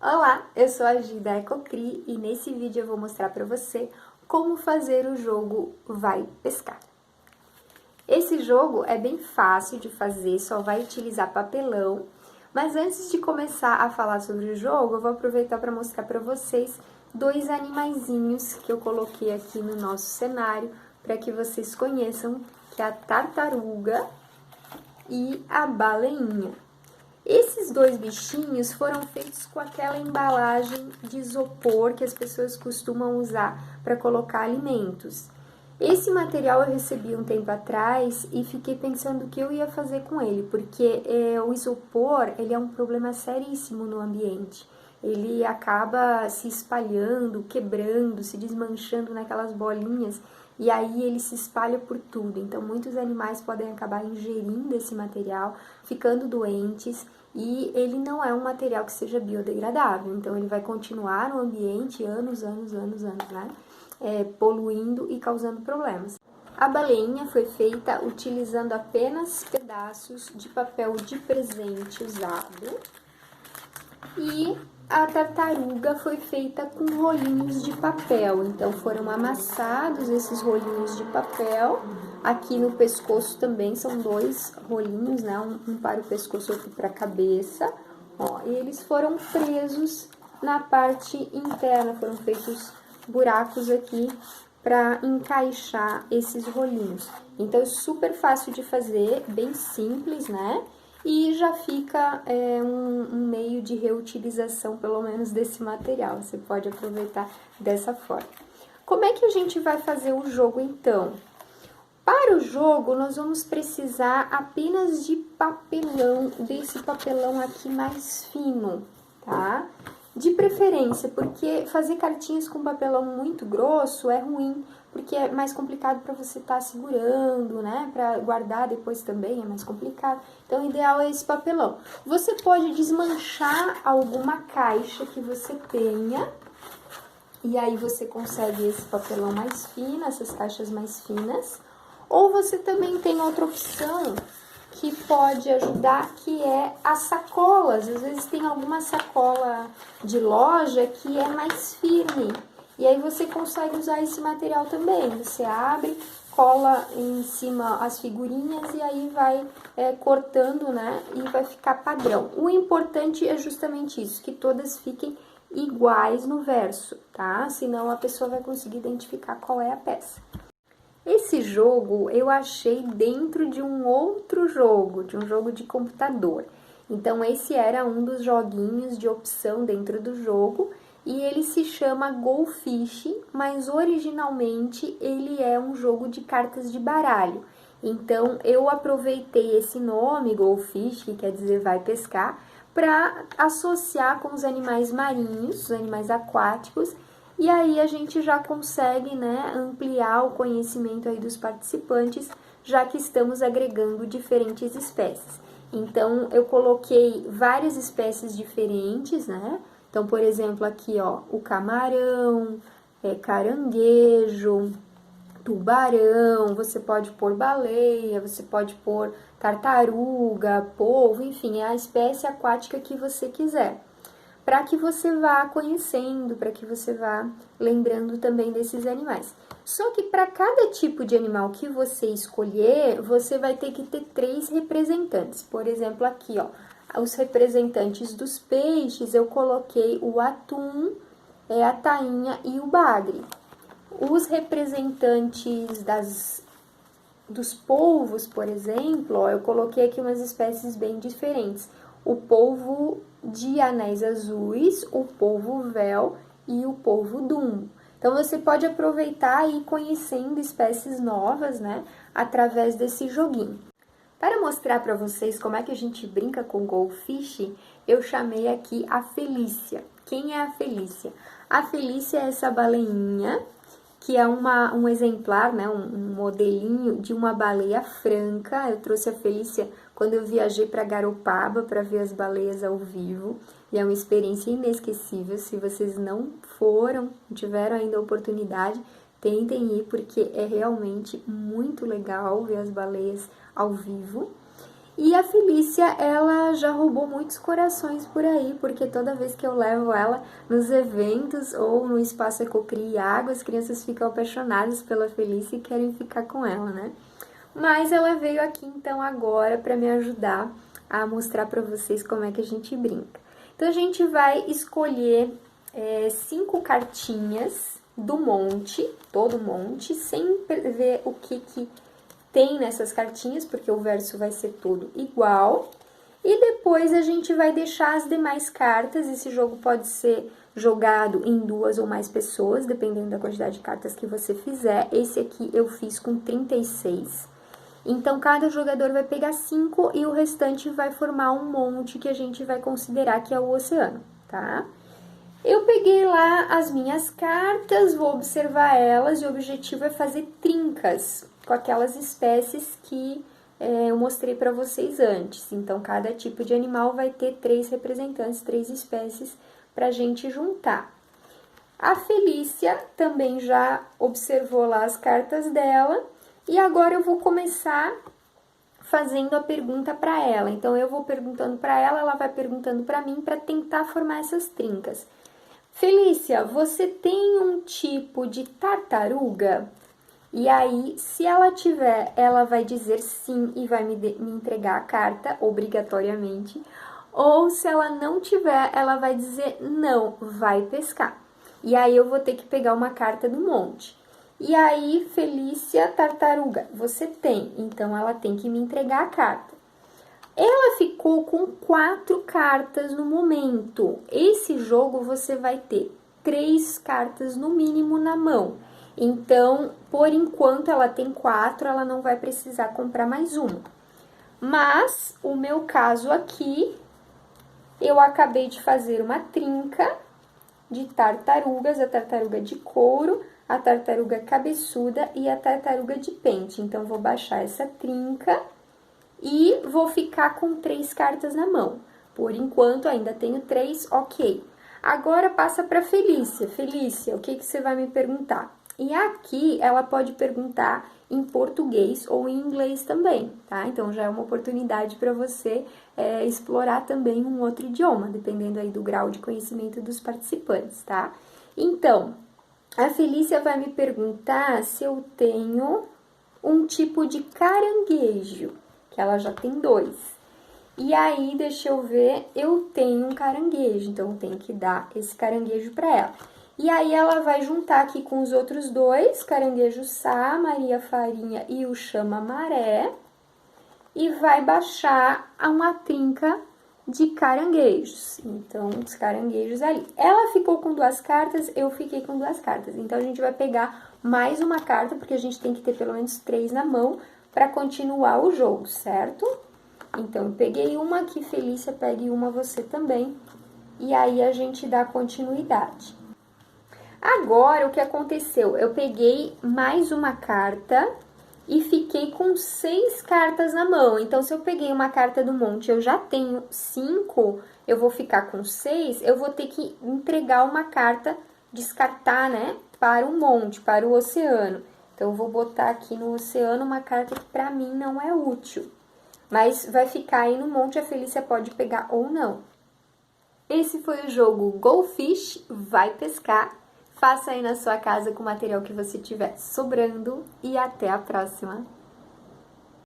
Olá, eu sou a Gi da Ecocri e nesse vídeo eu vou mostrar para você como fazer o jogo Vai Pescar. Esse jogo é bem fácil de fazer, só vai utilizar papelão, mas antes de começar a falar sobre o jogo, eu vou aproveitar para mostrar para vocês dois animaizinhos que eu coloquei aqui no nosso cenário para que vocês conheçam, que é a tartaruga e a baleinha. Esses dois bichinhos foram feitos com aquela embalagem de isopor que as pessoas costumam usar para colocar alimentos. Esse material eu recebi um tempo atrás e fiquei pensando o que eu ia fazer com ele, porque o isopor ele é um problema seríssimo no ambiente. Ele acaba se espalhando, quebrando, se desmanchando naquelas bolinhas e aí ele se espalha por tudo. Então muitos animais podem acabar ingerindo esse material, ficando doentes, e ele não é um material que seja biodegradável. Então ele vai continuar no ambiente anos, né? Poluindo e causando problemas. A baleinha foi feita utilizando apenas pedaços de papel de presente usado e a tartaruga foi feita com rolinhos de papel, então foram amassados esses rolinhos de papel. Aqui no pescoço também são dois rolinhos, né? Um para o pescoço, outro para a cabeça. Ó, e eles foram presos na parte interna, foram feitos buracos aqui para encaixar esses rolinhos. Então, é super fácil de fazer, bem simples, né? E já fica um meio de reutilização, pelo menos, desse material. Você pode aproveitar dessa forma. Como é que a gente vai fazer o jogo, então? Para o jogo, nós vamos precisar apenas de papelão, desse papelão aqui mais fino, tá? De preferência, porque fazer cartinhas com papelão muito grosso é ruim, porque é mais complicado para você estar segurando, né? Para guardar depois também é mais complicado. Então, o ideal é esse papelão. Você pode desmanchar alguma caixa que você tenha, e aí você consegue esse papelão mais fino, essas caixas mais finas. Ou você também tem outra opção que pode ajudar, que é as sacolas. Às vezes tem alguma sacola de loja que é mais firme. E aí você consegue usar esse material também. Você abre, cola em cima as figurinhas e aí vai cortando, né? E vai ficar padrão. O importante é justamente isso, que todas fiquem iguais no verso, tá? Senão a pessoa vai conseguir identificar qual é a peça. Esse jogo eu achei dentro de um outro jogo, de um jogo de computador. Então, esse era um dos joguinhos de opção dentro do jogo e ele se chama Go Fish, mas originalmente ele é um jogo de cartas de baralho. Então, eu aproveitei esse nome, Go Fish, que quer dizer vai pescar, para associar com os animais marinhos, os animais aquáticos. E aí a gente já consegue, né, ampliar o conhecimento aí dos participantes, já que estamos agregando diferentes espécies. Então, eu coloquei várias espécies diferentes, né? Então, por exemplo, aqui, ó, o camarão, caranguejo, tubarão, você pode pôr baleia, você pode pôr tartaruga, polvo, enfim, é a espécie aquática que você quiser, para que você vá conhecendo, para que você vá lembrando também desses animais. Só que para cada tipo de animal que você escolher, você vai ter que ter 3 representantes. Por exemplo, aqui, ó, os representantes dos peixes, eu coloquei o atum, a tainha e o bagre. Os representantes dos polvos, por exemplo, ó, eu coloquei aqui umas espécies bem diferentes. O polvo de anéis azuis, o polvo véu e o polvo dumbo. Então, você pode aproveitar e ir conhecendo espécies novas, né, através desse joguinho. Para mostrar para vocês como é que a gente brinca com Go Fish, eu chamei aqui a Felícia. Quem é a Felícia? A Felícia é essa baleinha, que é um exemplar, né, um modelinho de uma baleia franca. Eu trouxe a Felícia quando eu viajei para Garopaba para ver as baleias ao vivo, e é uma experiência inesquecível. Se vocês não foram, não tiveram ainda a oportunidade, tentem ir, porque é realmente muito legal ver as baleias ao vivo. E a Felícia, ela já roubou muitos corações por aí, porque toda vez que eu levo ela nos eventos ou no Espaço Ecocri Água, as crianças ficam apaixonadas pela Felícia e querem ficar com ela, né? Mas ela veio aqui então agora para me ajudar a mostrar para vocês como é que a gente brinca. Então a gente vai escolher 5 cartinhas do monte, todo monte, sem ver o que tem nessas cartinhas, porque o verso vai ser todo igual. E depois a gente vai deixar as demais cartas. Esse jogo pode ser jogado em 2 ou mais pessoas, dependendo da quantidade de cartas que você fizer. Esse aqui eu fiz com 36. Então, cada jogador vai pegar 5 e o restante vai formar um monte que a gente vai considerar que é o oceano, tá? Eu peguei lá as minhas cartas, vou observar elas e o objetivo é fazer trincas com aquelas espécies que eu mostrei para vocês antes. Então, cada tipo de animal vai ter 3 representantes, 3 espécies pra gente juntar. A Felícia também já observou lá as cartas dela e agora eu vou começar fazendo a pergunta para ela. Então, eu vou perguntando para ela, ela vai perguntando para mim para tentar formar essas trincas. Felícia, você tem um tipo de tartaruga? E aí, se ela tiver, ela vai dizer sim e vai me entregar a carta, obrigatoriamente. Ou se ela não tiver, ela vai dizer não, vai pescar. E aí, eu vou ter que pegar uma carta do monte. E aí, Felícia, tartaruga, você tem. Então, ela tem que me entregar a carta. Ela ficou com 4 cartas no momento. Esse jogo você vai ter 3 cartas no mínimo na mão. Então, por enquanto ela tem 4, ela não vai precisar comprar mais uma. Mas, o meu caso aqui, eu acabei de fazer uma trinca de tartarugas, a tartaruga de couro, a tartaruga cabeçuda e a tartaruga de pente. Então, vou baixar essa trinca e vou ficar com 3 cartas na mão. Por enquanto, ainda tenho 3, ok. Agora, passa para Felícia. Felícia, o que você vai me perguntar? E aqui, ela pode perguntar em português ou em inglês também, tá? Então, já é uma oportunidade para você explorar também um outro idioma, dependendo aí do grau de conhecimento dos participantes, tá? Então, a Felícia vai me perguntar se eu tenho um tipo de caranguejo, que ela já tem 2. E aí, deixa eu ver, eu tenho um caranguejo, então eu tenho que dar esse caranguejo para ela. E aí, ela vai juntar aqui com os outros 2, caranguejo Sá, Maria Farinha e o Chama Maré, e vai baixar uma trinca de caranguejos. Então, os caranguejos ali. Ela ficou com 2 cartas, eu fiquei com 2 cartas. Então, a gente vai pegar mais uma carta, porque a gente tem que ter pelo menos 3 na mão para continuar o jogo, certo? Então, eu peguei uma aqui, Felícia, pegue uma você também. E aí, a gente dá continuidade. Agora, o que aconteceu? Eu peguei mais uma carta e fiquei com 6 cartas na mão. Então, se eu peguei uma carta do monte, eu já tenho 5, eu vou ficar com 6, eu vou ter que entregar uma carta, descartar, né, para o monte, para o oceano. Então, eu vou botar aqui no oceano uma carta que pra mim não é útil. Mas vai ficar aí no monte, a Felícia pode pegar ou não. Esse foi o jogo Go Fish, vai pescar. Faça aí na sua casa com o material que você tiver sobrando e até a próxima!